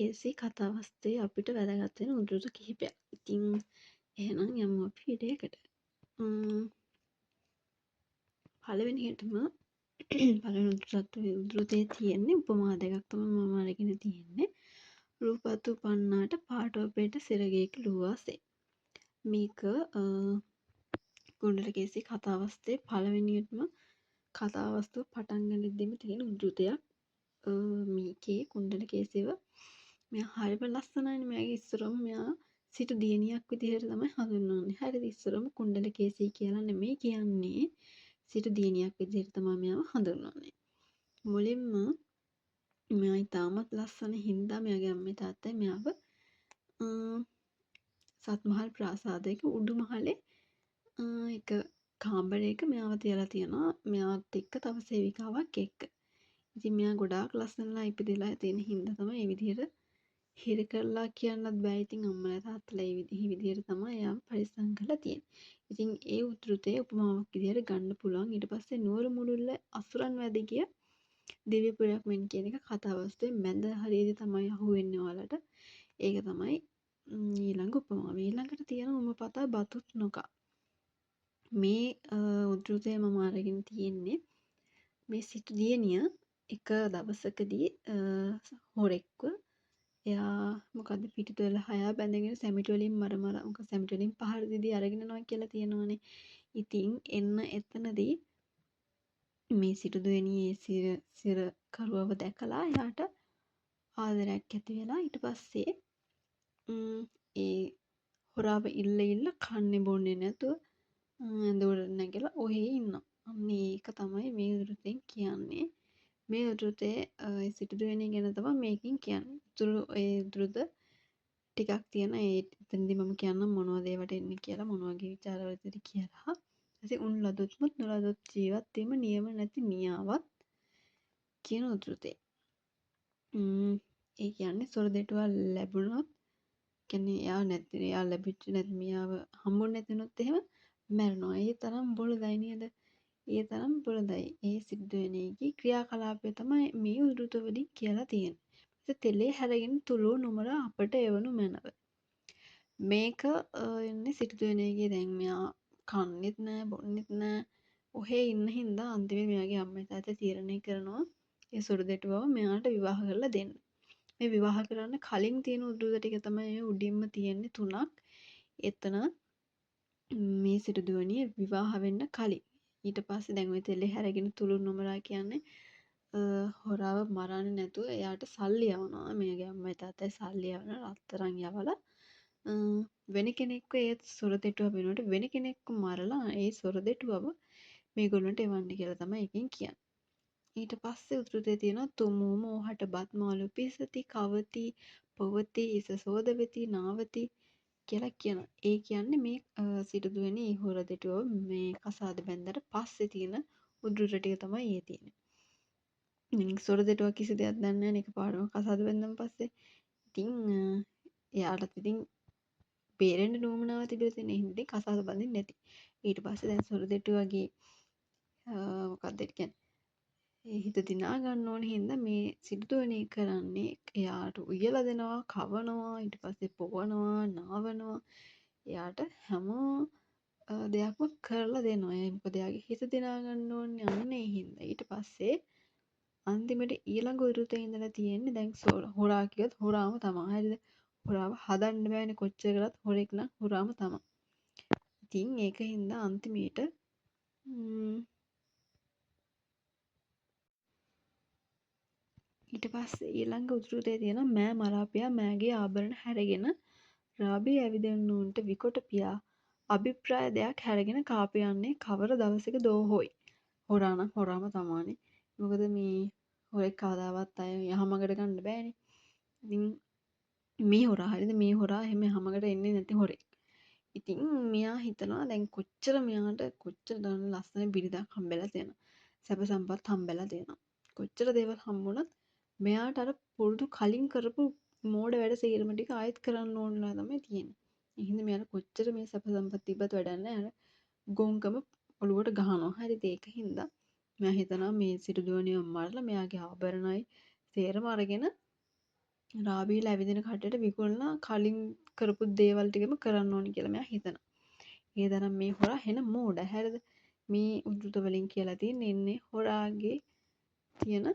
Cayce කතාවස්තේ අපිට වැදගත් වෙන උද්ෘත කිහිපයක්. ඉතින් එහෙනම් යමු අපි විඩයකට. පළවෙනියටම පළවෙනි උද්ෘතයේ තියෙන්නේ උපමා දෙකක් තමයි මම අරගෙන තියෙන්නේ. රූපත් උපන්නාට පාටෝපේට සිරගෙයක ලුවාසේ. මේක කුණ්ඩලකේසි කතාවස්තේ පළවෙනියටම කතාවස්තුව පටන් ගනිද්දිම තියෙන උද්ෘතයක්. මේකේ කුණ්ඩලකේසිව මෙයා හරිම ලස්සනයිනේ. මෙයාගේ ඉස්සරම මෙයා සිටු දියණියක් විදිහට තමයි හඳුන්වන්නේ. හරිද? ඉස්සරම කුණ්ඩලකේසි කියලා නෙමෙයි කියන්නේ. සිටු දියණියක් විදිහට තමයි මෙයාව හඳුන්වන්නේ. මුලින්ම මෙයා ඉතාමත් ලස්සන හින්දා මෙයාගේ අම්මේ තාත්තයි මෙයාව සත්මහල් ප්‍රාසාදයක උඩුමහලේ එක කාමරයක මෙයාව තියලා තියෙනවා. මෙයාත් එක්ක තව සේවිකාවක් එක්ක. ඉතින් මෙයා ගොඩාක් ලස්සනලා ඉපදිලා තියෙන හින්දා තමයි මේ විදිහට හිර කරලා කියන්නත් බෑ. ඉතින් අම්මලා තාත්තලා මේ විදිහට තමයි එයාව පරිස්සම් කරලා තියෙන්නේ. ඉතින් ඒ උද්ෘතයේ උපමාවක් විදිහට ගන්න පුළුවන්. ඊට පස්සේ නුවර මුළුල්ල අසුරන් වැද ගිය දිව්‍යපුරයක් මෙන් කියන එක කතාවස්තුවේ මැද හරියදී තමයි අහුවෙන්නේ ඔයාලට. ඒක තමයි ඊළඟ උපමාව. ඊළඟට තියෙන උමපතා බතුත් නොකා. මේ උද්ෘතය මම අරගෙන තියෙන්නේ මේ සිටු දියණිය එක දවසකදී හොරෙක්ව එයා මොකද්ද පිටිත වෙලා හයා බැඳගෙන සැමිට වලින් මර මොකද සැමිට වලින් පහර දීදී අරගෙන යනවා කියලා තියෙනවනේ. ඉතින් එන්න එතනදී මේ සිටු දියණියේ සිර කරුවව දැකලා එයාට ආදරයක් ඇති වෙලා ඊට පස්සේ ඒ හොරාව ඉල්ල කන්නේ බොන්නේ නැතුව ඇඳුවට නැගලා ඔහේ ඉන්නවා. අන්න ඒක තමයි මේ උද්ෘතයෙන් කියන්නේ. මේ උද්ෘතයේ සිටු දියණිය ගැන තමයි මේකෙන් කියන්නේ. ඒ උද්ෘත ටිකක් තියෙන එතනදී මම කියන්නම් මොනවද ඒවට එන්නේ කියලා මොන වගේ ਵਿਚාරවලද කියලා. ඊට උන් ලදොත්මුත් නොලදොත් ජීවත් වීම නියම නැති මියාවත් කියන උද්ෘතේ. ඒ කියන්නේ සොර දෙටුවා ලැබුණොත් කියන්නේ එයා ලැබිච්ච නැති මියාව හම්බුනේ නැතිනොත් එහෙම මැරෙනවා. ඒ තරම් බොළඳයි නේද? ඒ තරම් බොළඳයි. ඒ සිද්ධවෙණේගේ ක්‍රියාකලාපය තමයි මේ උද්ෘත වලින් කියලා තියෙන්නේ. තෙලේ හැරගෙන තුළු නුමර අපට එවනු මැනව. මේක එන්නේ සිටුදුවණේගේ දැන් මෙයා කන්නෙත් නෑ බොන්නෙත් නෑ ඔහේ ඉන්න හින්දා අන්තිමේ මෙයාගේ අම්මයි තාත්තයි තීරණය කරනවා ඒ සොර දෙටුවව මෙයාට විවාහ කරලා දෙන්න. මේ විවාහ කරන්න කලින් තියෙන උද්ෘත ටික තමයි උඩින්ම තියෙන්නේ 3ක්. එතන මේ සිටුදුවණිය විවාහ වෙන්න කලින් ඊට පස්සේ දැන් ඔය තෙලේ හැරගෙන තුළු නුමරා කියන්නේ හොරාව මරන්නේ නැතුව එයාට සල්ලි යවනවා. මේගේ අම්මයි තාත්තයි සල්ලි යවන රත්තරන් යවලා වෙන කෙනෙක්ව ඒ සොර දෙටුව වෙනුවට වෙන කෙනෙක්ව මරලා ඒ සොර දෙටුවව මේගොල්ලන්ට එවන්න කියලා තමයි එකෙන් කියන්නේ. ඊට පස්සේ උද්ෘතයේ තියෙනවා තුමු මෝහට බත් මාළු පිසති කවති පොවති ඉස සෝදවති නාවති කියලා කියනවා. ඒ කියන්නේ මේ සිටුදුවනේ ඒ හොර දෙටුව මේ කසාද බැන්දට පස්සේ තියෙන උද්ෘත ටික තමයි ඒ තියෙන්නේ. සොර දෙටුව කිසි දෙයක් දන්නේ නැහැ එකපාරම කසාද බැන්දන් පස්සේ. ඉතින් එයාටත් ඉතින් බේරෙන්න නුවමනාව තිබිලා තියෙන හින්දා කසාද බඳින්නේ නැති. ඊට පස්සේ දැන් සොර දෙටුවගේ මොකක්ද ඒ කියන්නේ හිත දිනා ගන්න ඕන හින්දා මේ සිටුදුවනේ කරන්නේ එයාට උයලා දෙනවා, කවනවා, ඊට පස්සේ පොවනවා, නාවනවා. එයාට හැම දෙයක්ම කරලා දෙනවා. මොකද එයාගේ හිත දිනා ගන්න ඕනේ අන්නේ හින්දා. ඊට පස්සේ අන්තිමට ඊළඟ උද්ෘතේ ඉඳලා තියෙන්නේ දැන් හොරා කියත් හොරාම තමයි. හරිද? හොරාව හදන්න බෑනේ කොච්චර කරත් හොරෙක් නම් හොරාම තමයි. ඉතින් ඒක හින්දා අන්තිමේට ඊට පස්සේ ඊළඟ උද්ෘතේ තියෙනවා මෑ මරාපියා මෑගේ ආභරණ හැරගෙන රාබී ඇවිදෙන්නූන්ට විකොට පියා අභිප්‍රාය දෙයක් හැරගෙන කාපයන්නේ කවර දවසක දෝහොයි. හොරා නම් හොරාම තමානේ. මොකද මේ හොරෙක් කවදාවත් අය යහමගට ගන්න බෑනේ. ඉතින් මේ හොරා හරිද මේ හොරා එහෙම යහමගට එන්නේ නැති හොරෙක්. ඉතින් මෙයා හිතනවා දැන් කොච්චර මෙයාට කොච්චර දන්න ලස්සන බිරිඳක් හම්බෙලා තියෙනවා. සැප සම්පත් හම්බෙලා තියෙනවා. කොච්චර දේවල් හම්බුණත් මෙයාට අර පුරුදු කලින් කරපු මෝඩ වැඩ සේරම ටික ආයෙත් කරන්න ඕනලා තමයි තියෙන්නේ. ඒ හින්දා මෙයාට කොච්චර මේ සැප සම්පත් තිබ්බත් වැඩක් නැහැ. අර ගොංකම ඔලුවට ගහනවා. හරිද? ඒක හින්දා මෙයා හිතනවා මේ සිටුදුවණියව මරලා මෙයාගේ ආභරණයි සේරම අරගෙන රාබීලා ඇවිදින කට්ටියට විකුණලා කලින් කරපු දේවල් ටිකම කරන්න ඕනි කියලා මෙයා හිතනවා. ඒ තරම් මේ හොරා හෙන මෝඩ. හරිද? මේ උද්ෘත වලින් කියලා තියෙන්නේ ඉන්නේ හොරාගේ තියෙන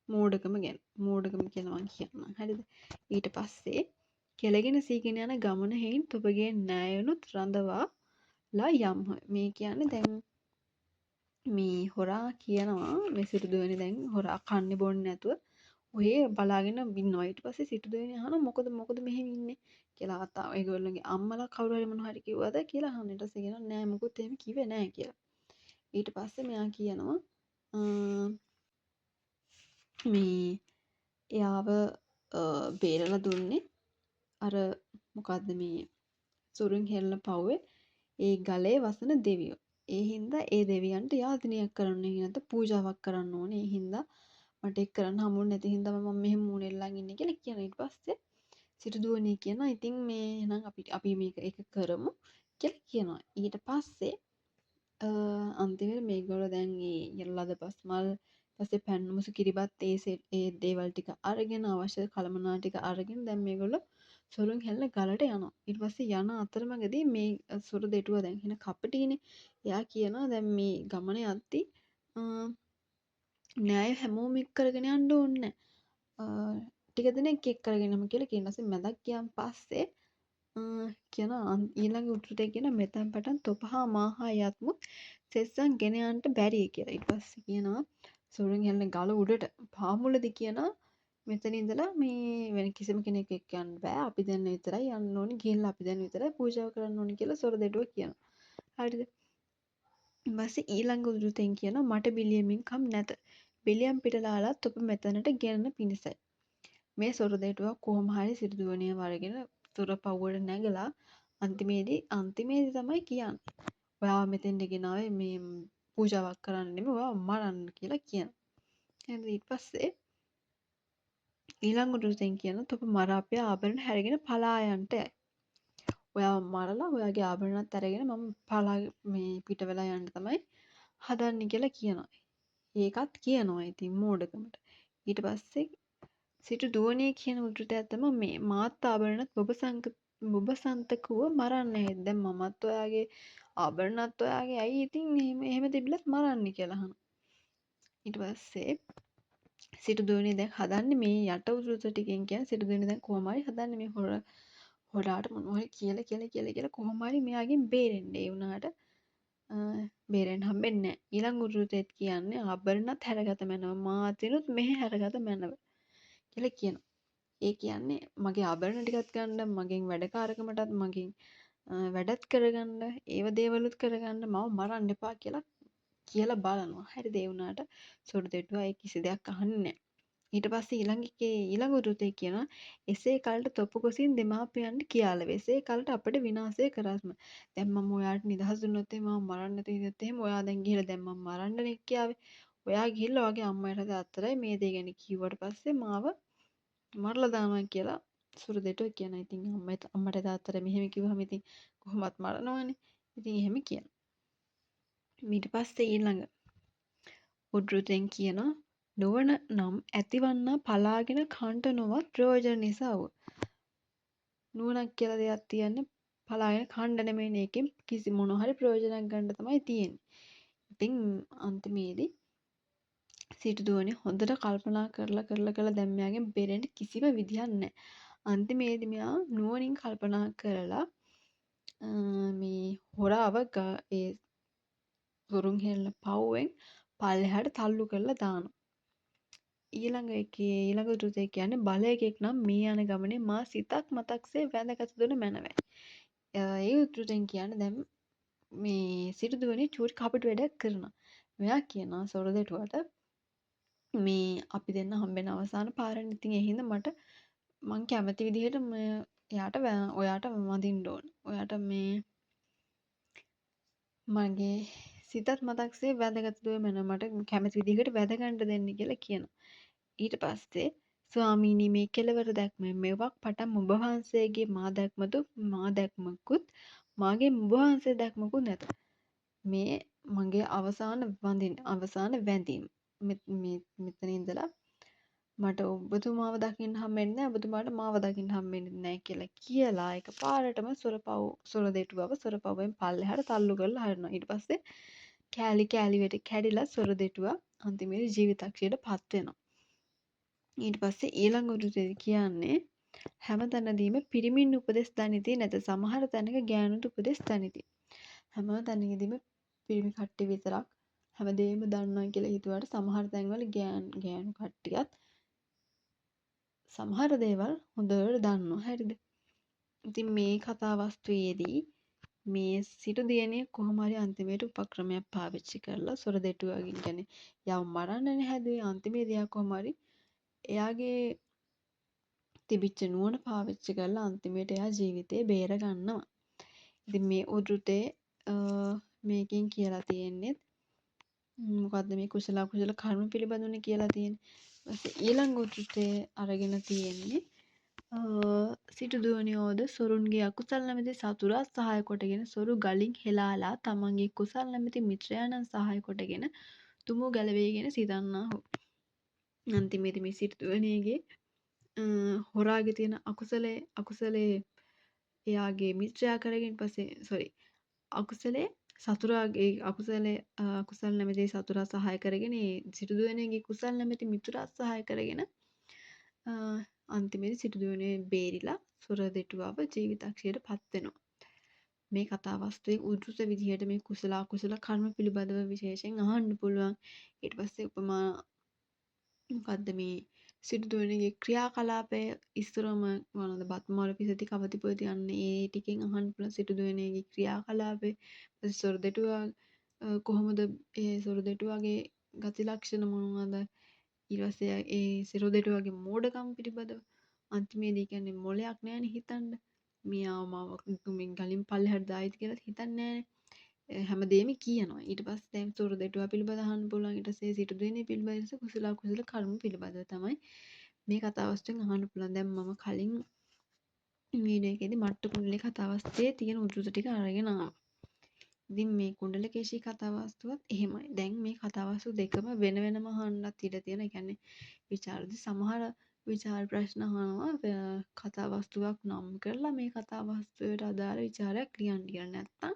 මෝඩකම ගැන. මෝඩකම කියලා මම කියන්නම්. හරිද? ඊට පස්සේ කෙලගෙන සීගෙන යන ගමන හේයින් තොපගේ නෑයනුත් රඳවාලා යම්හ. මේ කියන්නේ දැන් මේ හොරා කියනවා මේ සිටුදුවනේ දැන් හොරා කන්නේ බොන්නේ නැතුව ඔය බලාගෙන ඉන්නවා. ඊට පස්සේ සිටුදුවනේ අහනවා මොකද මෙහෙම ඉන්නේ කියලා. ආතා ඒගොල්ලෝගේ අම්මලා කවුරු හරි මොනවා හරි කිව්වද කියලා අහන. ඊට පස්සේ කියනවා නෑ මොකුත් එහෙම කිව්වේ නෑ කියලා. ඊට පස්සේ මෙයා කියනවා මේ එයාව බේරලා දුන්නේ අර මොකද්ද මේ සුරින් හෙල්ලන පව්වේ ඒ ගලේ වසන දෙවියෝ. ඒ හින්දා ඒ දෙවියන්ට යාතනයක් කරන්න නැත පූජාවක් කරන්න ඕනේ. ඒ හින්දා මට ඒක කරන්න හම්බුනේ නැති හින්දා මම මෙහෙම මූණෙල්ලන් ඉන්නේ කියලා කියන. ඊට පස්සේ සිටුදුවනේ කියනවා ඉතින් මේ එහෙනම් අපි මේක ඒක කරමු කියලා කියනවා. ඊට පස්සේ අන්තිමට මේගොල්ලෝ දැන් ඒ ලද පස්මල් පස්සේ පැන්නුමුසු කිරිබත් ඒ දේවල් ටික අරගෙන අවශ්‍ය කළමනා ටික අරගෙන දැන් මේගොල්ලෝ සොරුන් හැල්ල ගලට යනවා. ඊට පස්සේ යන අතරමඟදී මේ සොරු දෙටුවා දැන් හින කපටිනේ. එයා කියනවා දැන් මේ ගමන යද්දි න්යාය හැමෝම එක් කරගෙන යන්න ඕනේ නැහැ. ටික දෙනෙක් එක් කරගෙන යමු කියලා කියන ඊට පස්සේ මැදක් ගියාන් පස්සේ කියන ඊළඟ උත්තරේ කියන මෙතෙන් පටන් තොප හා මා හා යත්මු සෙස්සන් ගෙන යන්න බැරිය කියලා. ඊට පස්සේ කියනවා සොරුන් හැල්ල ගල උඩට පාමුලදී කියනවා මෙතන ඉඳලා මේ වෙන කිසිම කෙනෙක් එක්ක යන්න බෑ. අපි දැන් විතරයි යන්න ඕනි. ගිහිල්ලා අපි දැන් විතරයි පූජාව කරන්න ඕනි කියලා සොර දෙටුව කියනවා. හරිද? ඊපස්සේ ඊළඟ උද්ෘතෙන් කියනවා මට බිලියමින් කම් නැත. බිලියම් පිටලාලත් ඔබ මෙතනට ගෙනන පිණිසයි. මේ සොර දෙටුව කොහොම හරි සිටුදුවණිය වරගෙන තොර පව්වට නැගලා අන්තිමේදී තමයි කියන්නේ. ඔයාව මෙතෙන්ට ගෙනාවේ මේ පූජාවක් කරන්න නෙමෙයි ඔයාව මරන්න කියලා කියනවා. එහෙනම් ඊට පස්සේ ඊළඟ උද්ෘතෙන් කියන තොප මරාපිය ආභරණ හැරගෙන පලා යන්නට යයි. ඔයාව මරලා ඔයාගේ ආභරණත් අරගෙන මම පලා මේ පිට වෙලා යන්න තමයි හදන්නේ කියලා කියනවා. ඒකත් කියනවා ඉතින් මෝඩකමට. ඊට පස්සේ සිටු දුවනේ කියන උද්ෘතයක් තමයි මේ මාත් ආභරණත් ඔබ සන්තකුව මරන්න හැද. දැන් මමත් ඔයාගේ ආභරණත් ඔයාගේ ඇයි ඉතින් එහෙම තිබිලත් මරන්නේ කියලා අහනවා. ඊට පස්සේ සිටුදුවනේ දැන් හදන්නේ මේ යට උද්ෘත ටිකෙන් කියන්නේ සිටුදුවනේ දැන් කොහොම හරි හදන්නේ මේ හොරාට මොනවා හරි කියලා කොහොම හරි මෙයාගෙන් බේරෙන්න. ඒ වුණාට බේරෙන්න හම්බෙන්නේ නැහැ. ඊළඟ උද්ෘතෙත් කියන්නේ ආභරණත් හැරගත මැනව මාතිනුත් මෙහෙ හැරගත මැනව කියලා කියනවා. ඒ කියන්නේ මගේ ආභරණ ටිකත් ගන්න මගෙන් වැඩකාරකමටත් මගෙන් වැඩත් කරගන්න ඒව දේවලුත් කරගන්න මම මරන්න එපා කියලා බලනවා. හරිද? ඒ වුණාට සොරු දෙටුවා ඒ කිසි දෙයක් අහන්නේ නැහැ. ඊට පස්සේ ඊළඟ උද්ෘතය කියනවා එසේ කලට තොපු ගොසින් දෙමාපියන්ට කියාලව. එසේ කලට අපට විනාශය කරස්ම. දැන් මම ඔයාට නිදහස් දුන්නොත් මම මරන්න තියෙද්දිත් එහෙම ඔයා දැන් ගිහලා දැන් මම මරන්නනේ කියාවේ. ඔයා ගිහිල්ලා ඔයාගේ අම්මට තාත්තටයි මේ දේ ගැන කිව්වට පස්සේ මාව මරලා දානවා කියලා සොරු දෙටුවා කියනවා. ඉතින් අම්මට තාත්තට මෙහෙම කිව්වහම ඉතින් කොහොමත් මරනවනේ. ඉතින් එහෙම කියනවා. ඊට පස්සේ ඊළඟ උද්ෘතෙන් කියනවා නොවන නම් ඇතිවන්නා පලාගෙන කන්ට නොවත් ප්‍රයෝජන නිසා වූ. නුවණක් කියලා දෙයක් තියන්නේ පලාගෙන කණ්ඩ නෙමෙයි එකෙන් කිසි මොන හරි ප්‍රයෝජනයක් ගන්න තමයි තියෙන්නේ. ඉතින් අන්තිමේදී සිටුදුවනේ හොඳට කල්පනා කරලා දැන් මෙයාගෙන් බේරෙන්න කිසිම විදියක් නැහැ. අන්තිමේදී මෙයා නුවණින් කල්පනා කරලා මේ හොරාව ඒ සොරුන් හෙල්ලන පව්වෙන් පල්ලෙහාට තල්ලු කරලා දානවා. ඊළඟ උද්ෘතය කියන්නේ බලයකෙක් නම් මේ යන ගමනේ මා සිතක් මතක්සේ වැඳගත දුන මැනවයි. ඒ උද්ෘතෙන් කියන්නේ දැන් මේ සිටුදුවනේ චූටි කපටි වැඩක් කරනවා. මෙයා කියනවා සොර දෙටුවට මේ අපි දෙන්න හම්බෙන අවසාන පාරනේ. ඉතින් ඒ හින්දා මං කැමති විදිහට ඔයාට වඳින්න ඕන. ඔයාට මේ මගේ සිතත් මතක්සේ වැදගත් දුව මැනව මට කැමති විදිහකට වැදගන්න දෙන්න කියලා කියනවා. ඊට පස්සේ ස්වාමීනි මේ කෙලවර දැක්ම මෙවක් පටන් ඔබ වහන්සේගේ මා දැක්මකුත් මාගේ ඔබ වහන්සේ දැක්මකුත් නැත. මේ මගේ අවසාන වැඳීම මෙතන ඉඳලා මට ඔබතුමාව දකින්න හම්බෙන්නේ නැහැ ඔබතුමාට මාව දකින්න හම්බෙන්නේ නැහැ කියලා කියලා එකපාරටම සොරදෙටුවව සොරපවෙන් පල්ලෙහාට තල්ලු කරලා හරිනවා. ඊට පස්සේ කෑලි කෑලි වෙට කැඩිලා සොරදෙටුවා අන්තිමේදී ජීවිතක්ෂයට පත් වෙනවා. ඊට පස්සේ ඊළඟ උරුතේ කියන්නේ හැමතැනදීම පිරිමින් උපදෙස් දනිති නැත සමහර තැනක ගෑනුට උපදෙස් දනිති. හැම තැනකදීම පිරිමි කට්ටිය විතරක් හැමදේම දන්නවා කියලා හිතුවාට සමහර තැන්වල ගෑනු කට්ටියත් සමහර දේවල් හොඳට දන්නවා. හරිද? ඉතින් මේ කතාවස්තුවේදී මේ සිටු දියණිය කොහොම හරි අන්තිමේට උපක්‍රමයක් පාවිච්චි කරලා සොරදෙටුවගෙන් කියන්නේ යව මරන්නනේ හැදුවේ. අන්තිමේදී එයා කොහොම හරි එයාගේ තිබිච්ච නුවණ පාවිච්චි කරලා අන්තිමේට එයා ජීවිතේ බේර ගන්නවා. ඉතින් මේ උද්ෘතේ මේකෙන් කියලා තියෙන්නේ මොකද්ද මේ කුසල අකුසල කර්ම පිළිබඳවනේ කියලා තියෙන්නේ. ඊළඟ උද්ෘතේ අරගෙන තියෙන්නේ සිටු දුවනියෝද සොරුන්ගේ අකුසල් නැමැති සතුරා සහාය කොටගෙන සොරු ගලින් හෙලාලා තමන්ගේ කුසල් නැමැති මිත්‍රයාණන් සහාය කොටගෙන තුමු ගැලවීගෙන සිතන්නාහු. අන්තිමේදී මේ සිටු දුවනියගේ හොරාගේ තියෙන අකුසලේ එයාගේ මිත්‍රයා කරගෙන පස්සේ අකුසලේ සතුරාගේ අකුසල් නැමැති සතුරා සහාය කරගෙන ඒ සිටුදුවනගේ කුසල් නැමැති මිතුරා සහාය කරගෙන අන්තිමේදී සිටුදුවනේ බේරිලා සොරදෙටුවව ජීවිතක්ෂයට පත් වෙනවා. මේ කතාවස්තුවේ උද්ෘත විදිහට මේ කුසල අකුසල කර්ම පිළිබඳව විශේෂයෙන් අහන්න පුළුවන්. ඊට පස්සේ උපමා මොකද්ද මේ සිටුදුවනගේ ක්‍රියාකලාපය ඉස්සරම මොනවද බත්මාර පිසති කවතිපොති යන්න ඒ ටිකෙන් අහන්න පුළුවන් සිටුදුවනගේ ක්‍රියාකලාපය. ඊපස්සේ සොරදෙටුවා කොහොමද ඒ සොරදෙටුවාගේ ගති ලක්ෂණ මොනවද? ඊට පස්සේ ඒ සොරදෙටුවාගේ මෝඩකම් පිළිබඳව අන්තිමේදී කියන්නේ මොලයක් නැහැනේ හිතන්න. මියාව මාව ගලින් පල්ලෙහාට දායිද කියලා හිතන්නේ නැහැනේ. හැමදේම කියනවා. ඊට පස්සේ දැන් සොරදෙටුවා පිළිබඳව අහන්න පුළුවන්. ඊට පස්සේ සිටුදුවනේ පිළිබඳව කුසල අකුසල කර්ම පිළිබඳව තමයි මේ කතාවස්තුවෙන් අහන්න පුළුවන්. දැන් මම කලින් වීඩියෝ එකේදී මට්ට කුණ්ඩලේ කතාවස්තුවේ තියෙන උද්ෘත ටික අරගෙන ආවා. ඉතින් මේ කුණ්ඩලකේශී කතාවස්තුවත් එහෙමයි. දැන් මේ කතාවස්තු දෙකම වෙන වෙනම අහන්නත් ඉඩ තියෙන. ඒ කියන්නේ විචාරදී සමහර විචාර ප්‍රශ්න අහනවා කතාවස්තුවක් නම් කරලා මේ කතාවස්තුවට අදාළ විචාරයක් ලියන්න කියලා. නැත්තම්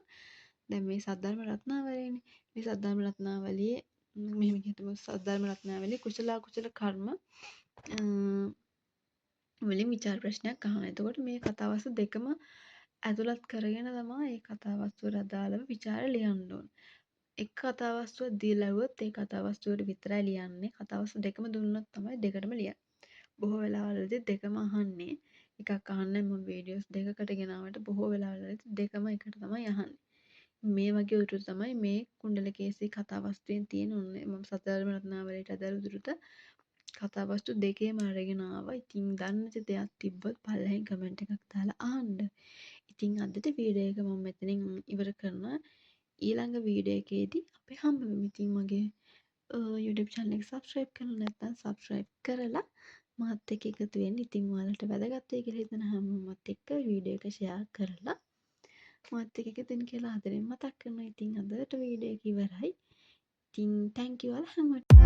දැන් මේ සද්ධර්ම රත්නාවලියනේ. මේ සද්ධර්ම රත්නාවලියේ මෙහෙම හිතමු සද්ධර්ම රත්නාවලියේ කුසල අකුසල කර්ම වලින් විචාර ප්‍රශ්නයක් අහනවා. එතකොට මේ කතාවස්තු දෙකම ඇතුළත් කරගෙන තමයි මේ කතාවස්තුවට අදාළව විචාර ලියන්න ඕන. එක කතාවස්තුවක් දීලා ලැබුවොත් ඒ කතාවස්තුවට විතරයි ලියන්නේ. කතාවස්තු දෙකම දුන්නොත් තමයි දෙකටම ලියන්නේ. බොහෝ වෙලාවලදී දෙකම අහන්නේ. එකක් අහන්නේ මම වීඩියෝස් දෙකකට ගෙනාවට බොහෝ වෙලාවලදී දෙකම එකට තමයි අහන්නේ. මේ වගේ උතුරු තමයි මේ කුණ්ඩලකේසී කතාවස්තුවෙන් තියෙන ඕනේ. මම සතරම රත්නාවලියට අදාළ උතුරුත කතාවස්තු දෙකේම අරගෙන ආවා. ඉතින් දන්නේ නැති දෙයක් තිබ්බොත් පල්ලෙහෙන් කමෙන්ට් එකක් දාලා අහන්න. ඉතින් අදට වීඩියෝ එක මම මෙතනින් ඉවර කරනවා. ඊළඟ වීඩියෝ එකේදී අපි හම්බ වෙමු. ඉතින් මගේ YouTube channel එක subscribe කරලා නැත්නම් subscribe කරලා මාත් එක්ක එකතු වෙන්න. ඉතින් ඔයාලට වැදගත් වෙයි කියලා හිතන හැමෝමත් එක්ක වීඩියෝ එක share කරලා මාත් එක්ක එකතු වෙන්න කියලා ආදරෙන් මතක් කරනවා. ඉතින් අදට වීඩියෝ එක ඉවරයි. ඉතින් thank you all හැමෝටම